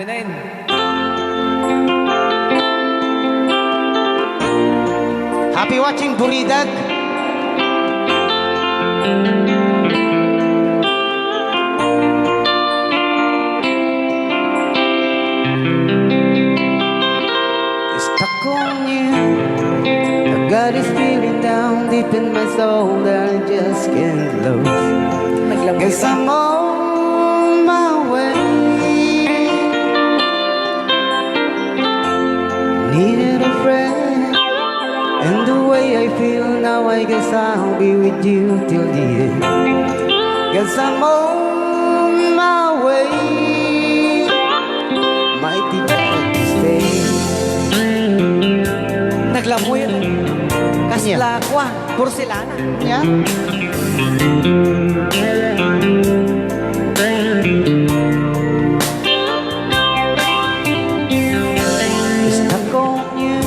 Happy watching Buridag. Stuck on you. I got this feeling down deep in my soul that I just can't lose. Guess I'm on my way. Needed a friend, and the way I feel now, I guess I'll be with you till the end. Guess I'm on my way. Mighty glad to stay. Naglamoy yun. Kaslakwa, porcelana. Yeah. Stuck on you,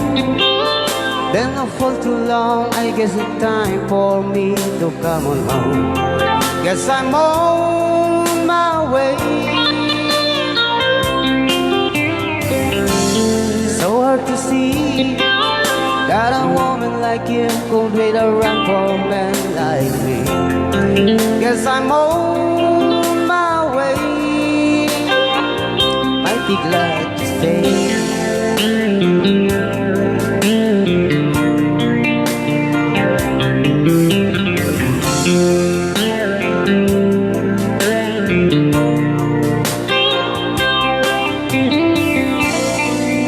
then I fall too long. I guess it's time for me to come along. Guess I'm on my way. So hard to see that a woman like you could wait around for a man like me. Guess I'm on my way. Might be glad to stay.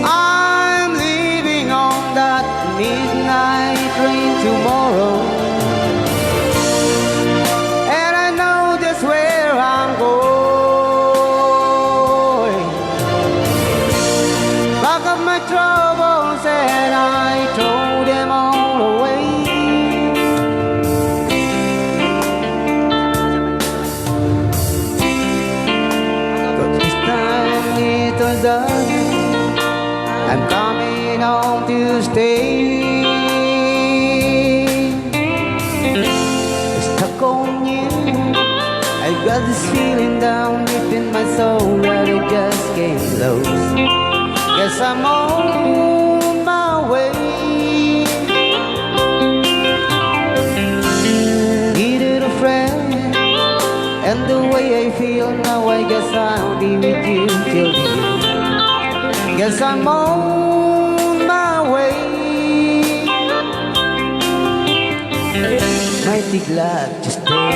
I'm leaving on that midnight train tomorrow, and I know just where I'm going. Pack up my troubles and I throw them all away. But this time, little darling, I'm coming home to stay. Stuck on you. I got this feeling down deep in my soul that I just can't lose. Guess I'm on my way. Needed a friend, and the way I feel now, I guess I'll be with you till the end. Guess I'm on my way. Mighty glad to stay.